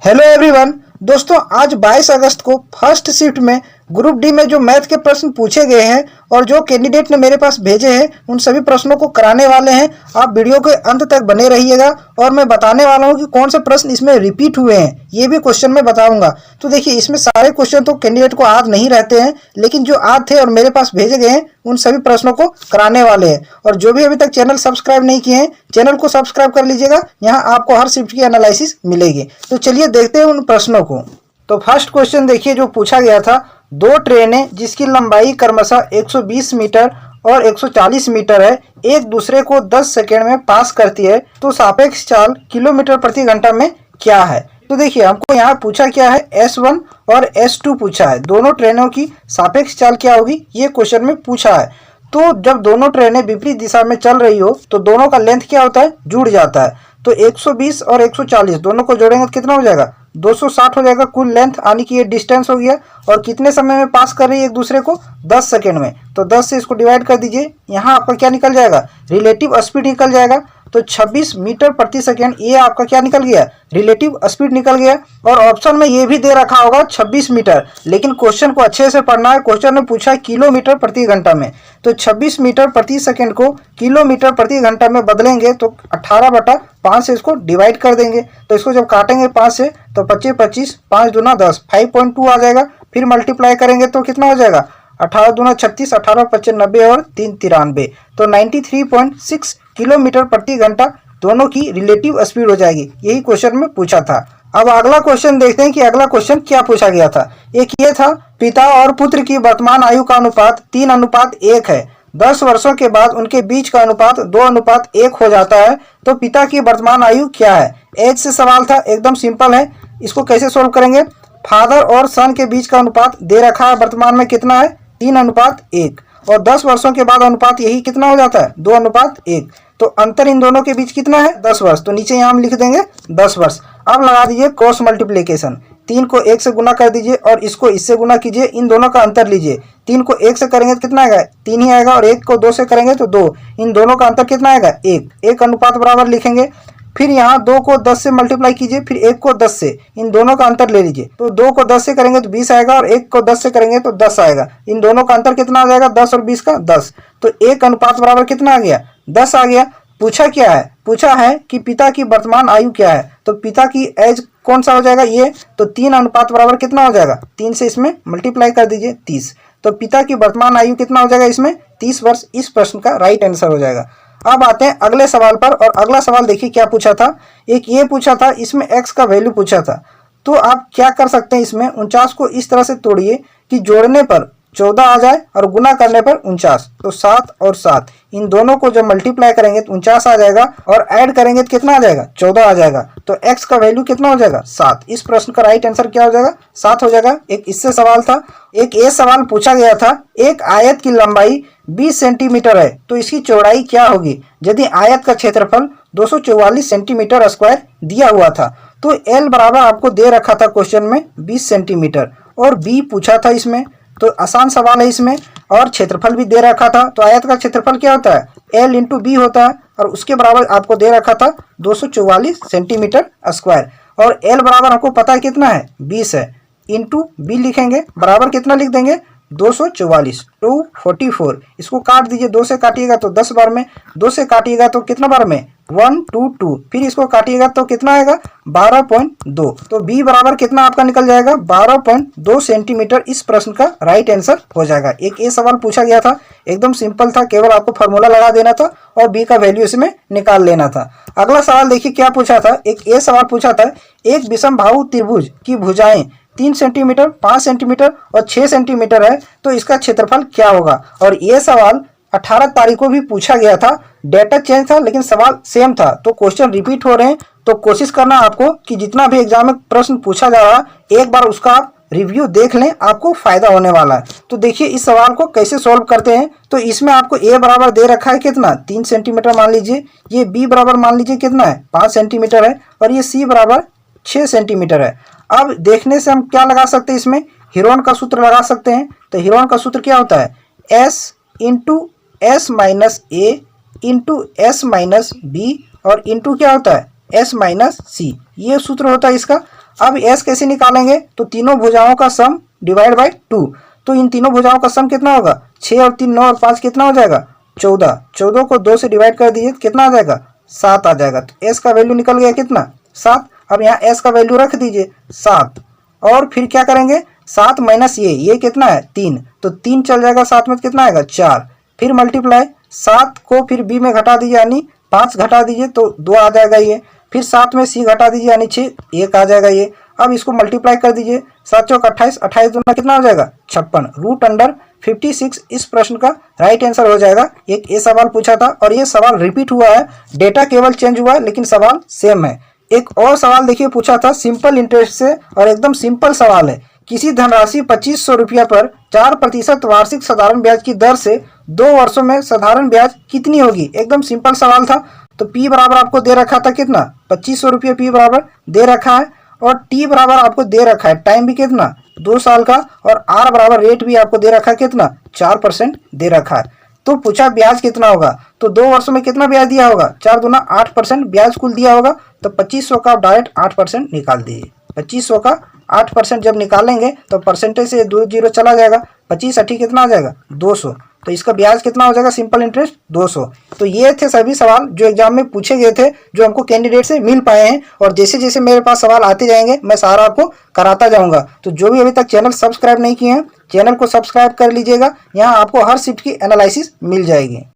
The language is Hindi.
Hello everyone. दोस्तों आज 22 अगस्त को फर्स्ट शिफ्ट में ग्रुप डी में जो मैथ के प्रश्न पूछे गए हैं और जो कैंडिडेट ने मेरे पास भेजे हैं उन सभी प्रश्नों को कराने वाले हैं। आप वीडियो के अंत तक बने रहिएगा और मैं बताने वाला हूं कि कौन से प्रश्न इसमें रिपीट हुए हैं, ये भी क्वेश्चन मैं बताऊंगा। तो देखिए, इसमें सारे क्वेश्चन तो कैंडिडेट को याद नहीं रहते हैं, लेकिन जो याद थे और मेरे पास भेजे गए हैं उन सभी प्रश्नों को कराने वाले हैं। और जो भी अभी तक चैनल सब्सक्राइब नहीं किए हैं, चैनल को सब्सक्राइब कर लीजिएगा। यहाँ आपको हर शिफ्ट की एनालिसिस मिलेगी। तो चलिए देखते हैं उन प्रश्नों को। तो फर्स्ट क्वेश्चन देखिए जो पूछा गया था, दो ट्रेनें जिसकी लंबाई क्रमशः 120 मीटर और 140 मीटर है, एक दूसरे को 10 सेकंड में पास करती है, तो सापेक्ष चाल किलोमीटर प्रति घंटा में क्या है। तो देखिए, हमको यहाँ पूछा क्या है, S1 और S2 पूछा है। दोनों ट्रेनों की सापेक्ष चाल क्या होगी, ये क्वेश्चन में पूछा है। तो जब दोनों ट्रेनें विपरीत दिशा में चल रही हो तो दोनों का लेंथ क्या होता है, जुड़ जाता है। तो 120 और 140 दोनों को जोड़ेंगे तो कितना हो जाएगा, 260 हो जाएगा कुल लेंथ, यानी कि ये डिस्टेंस हो गया। और कितने समय में पास कर रही है एक दूसरे को, 10 सेकेंड में। तो 10 से इसको डिवाइड कर दीजिए, यहाँ आपका क्या निकल जाएगा, रिलेटिव स्पीड निकल जाएगा। तो 26 मीटर प्रति सेकेंड, ये आपका क्या निकल गया, रिलेटिव स्पीड निकल गया। और ऑप्शन में ये भी दे रखा होगा 26 मीटर, लेकिन क्वेश्चन को अच्छे से पढ़ना है। क्वेश्चन में पूछा है किलोमीटर प्रति घंटा में, तो 26 मीटर प्रति सेकेंड को किलोमीटर प्रति घंटा में बदलेंगे तो 18/5 से इसको डिवाइड कर देंगे। तो इसको जब काटेंगे 5 से तो 25 25 5 दूना 10, 5.2 आ जाएगा। फिर मल्टीप्लाई करेंगे तो कितना हो जाएगा, 18 दूना 36, 18 25 90 और 3 93, तो 93.6 किलोमीटर प्रति घंटा दोनों की रिलेटिव स्पीड हो जाएगी। यही क्वेश्चन में पूछा था। अब अगला क्वेश्चन देखते हैं कि अगला क्वेश्चन क्या पूछा गया था। एक ये था, पिता और पुत्र की वर्तमान आयु का अनुपात 3:1 है। 10 वर्षों के बाद उनके बीच का अनुपात 2:1 हो जाता है, तो पिता की वर्तमान आयु क्या है। एज से सवाल था, एकदम सिंपल है। इसको कैसे सोल्व करेंगे, फादर और सन के बीच का अनुपात दे रखा है, वर्तमान में कितना है, 3:1, और 10 वर्षों के बाद अनुपात यही कितना हो जाता है, 2:1। तो अंतर इन दोनों के बीच कितना है, 10 वर्ष। तो नीचे यहाँ हम लिख देंगे 10 वर्ष। अब लगा दीजिए क्रॉस मल्टीप्लिकेशन, 3 को 1 से गुना कर दीजिए और इसको इससे गुना कीजिए, इन दोनों का अंतर लीजिए। 3 को 1 से करेंगे तो कितना आएगा, 3 ही आएगा, और 1 को 2 से करेंगे तो 2। इन दोनों का अंतर कितना आएगा, 1। एक अनुपात बराबर लिखेंगे। फिर यहाँ 2 को 10 से मल्टीप्लाई कीजिए, फिर 1 को 10 से, इन दोनों का अंतर ले लीजिए। तो 2 को 10 से करेंगे तो 20 आएगा, और 1 को 10 से करेंगे तो 10 आएगा। इन दोनों का अंतर कितना आ जाएगा, 10 और 20 का 10। तो एक अनुपात बराबर कितना आ गया, 10 आ गया। पूछा क्या है, पूछा है कि पिता की वर्तमान आयु क्या है। तो पिता की एज कौन सा हो जाएगा, ये। तो 3 अनुपात बराबर कितना हो जाएगा, 3 से इसमें मल्टीप्लाई कर दीजिए, 30। तो पिता की वर्तमान आयु कितना हो जाएगा इसमें, 30 वर्ष। इस प्रश्न का राइट आंसर हो जाएगा। अब आते हैं अगले सवाल पर, और अगला सवाल देखिए क्या पूछा था। एक ये पूछा था, इसमें x का वैल्यू पूछा था। तो आप क्या कर सकते हैं, इसमें 49 को इस तरह से तोड़िए कि जोड़ने पर 14 आ जाए और गुना करने पर 49। तो 7 और 7 इन दोनों को जब मल्टीप्लाई करेंगे तो 49 आ जाएगा, और ऐड करेंगे तो कितना आ जाएगा, 14 आ जाएगा। तो x का वैल्यू कितना हो जाएगा, 7। इस प्रश्न का राइट आंसर क्या हो जाएगा, 7 हो जाएगा। एक इससे सवाल था। एक ये सवाल पूछा गया था, एक आयत की लंबाई 20 सेंटीमीटर है, तो इसकी चौड़ाई क्या होगी यदि आयत का क्षेत्रफल 244 सेंटीमीटर स्क्वायर दिया हुआ था। तो l बराबर आपको दे रखा था क्वेश्चन में 20 सेंटीमीटर, और b पूछा था इसमें। तो आसान सवाल है इसमें, और क्षेत्रफल भी दे रखा था। तो आयत का क्षेत्रफल क्या होता है, l इंटू बी होता है, और उसके बराबर आपको दे रखा था 244 सेंटीमीटर स्क्वायर। और l बराबर आपको पता है कितना है, 20 है, इंटू बी लिखेंगे, बराबर कितना लिख देंगे, 244, 244। इसको काट दीजिए, 2 से काटिएगा तो 10 बार में, 2 से काटिएगा तो कितना बार में, 1 2 2। फिर इसको काटिएगा तो कितना आएगा, 12.2। तो b बराबर कितना आपका निकल जाएगा, 12.2 सेंटीमीटर। इस प्रश्न का राइट आंसर हो जाएगा। एक ये सवाल पूछा गया था, एकदम सिंपल था, केवल आपको फार्मूला लगा देना था और b का वैल्यू इसमें निकाल लेना था। अगला सवाल देखिए क्या पूछा था। एक ये सवाल पूछा था, एक विषमबाहु त्रिभुज की भुजाएं 3 सेंटीमीटर, 5 सेंटीमीटर और 6 सेंटीमीटर है, तो इसका क्षेत्रफल क्या होगा। और ये सवाल 18 तारीख को भी पूछा गया था। डेटा चेंज था लेकिन सवाल सेम था, तो क्वेश्चन रिपीट हो रहे हैं। तो कोशिश करना आपको कि जितना भी एग्जाम में प्रश्न पूछा जा रहा है, एक बार उसका आप रिव्यू देख लें, आपको फायदा होने वाला है। तो देखिए इस सवाल को कैसे सोल्व करते हैं। तो इसमें आपको a बराबर दे रखा है कितना, 3 सेंटीमीटर मान लीजिए, ये b बराबर मान लीजिए कितना है, 5 सेंटीमीटर है, और ये c बराबर 6 सेंटीमीटर है। अब देखने से हम क्या लगा सकते हैं, इसमें हीरोन का सूत्र लगा सकते हैं। तो हीरोन का सूत्र क्या होता है, s इंटू एस माइनस ए इंटू एस माइनस बी, और इंटू क्या होता है, s माइनस सी, ये सूत्र होता है इसका। अब एस कैसे निकालेंगे, तो तीनों भुजाओं का सम डिवाइड बाई 2। तो इन तीनों भुजाओं का सम कितना होगा, 6 और 3 9 और 5 कितना हो जाएगा 14। 14 को 2 से डिवाइड कर दीजिए कितना आ जाएगा 7 आ जाएगा। तो एस का वैल्यू निकल गया कितना 7। अब यहाँ एस का वैल्यू रख दीजिए 7 और फिर क्या करेंगे 7 माइनस ये कितना है 3, तो 3 चल जाएगा 7 में कितना आएगा 4। फिर मल्टीप्लाई 7 को फिर बी में घटा दीजिए यानी 5 घटा दीजिए तो 2 आ जाएगा ये। फिर 7 में सी घटा दीजिए यानी 6 1 आ जाएगा ये। अब इसको मल्टीप्लाई कर दीजिए 7 चौक 28, 28 दूना कितना हो जाएगा 56। रूट अंडर 56 इस प्रश्न का राइट आंसर हो जाएगा। एक ये सवाल पूछा था और ये सवाल रिपीट हुआ है, डेटा केवल चेंज हुआ है लेकिन सवाल सेम है। एक और सवाल देखिए पूछा था सिंपल इंटरेस्ट से और एकदम सिंपल सवाल है। किसी धनराशि 2500 रुपया पर 4% वार्षिक साधारण ब्याज की दर से 2 वर्षों में साधारण ब्याज कितनी होगी। एकदम सिंपल सवाल था। तो P बराबर आपको दे रखा था कितना 2500 रुपया P बराबर दे रखा है और T बराबर आपको दे रखा है टाइम भी कितना 2 साल का और R बराबर रेट भी आपको दे रखा है कितना 4% दे रखा है। तो पूछा ब्याज कितना होगा, तो 2 वर्षों में कितना ब्याज दिया होगा 4 दूना 8% ब्याज कुल दिया होगा। तो 2500 का डायरेक्ट 8% निकाल दीजिए। 2500 का 8% जब निकालेंगे तो परसेंटेज से 2 जीरो चला जाएगा, 25 80 कितना आ जाएगा 200। तो इसका ब्याज कितना हो जाएगा सिंपल इंटरेस्ट 200। तो ये थे सभी सवाल जो एग्जाम में पूछे गए थे जो हमको कैंडिडेट से मिल पाए हैं और जैसे जैसे मेरे पास सवाल आते जाएंगे मैं सारा आपको कराता जाऊंगा। तो जो भी अभी तक चैनल सब्सक्राइब नहीं किए हैं चैनल को सब्सक्राइब कर लीजिएगा, यहाँ आपको हर शिफ्ट की एनालिसिस मिल जाएगी।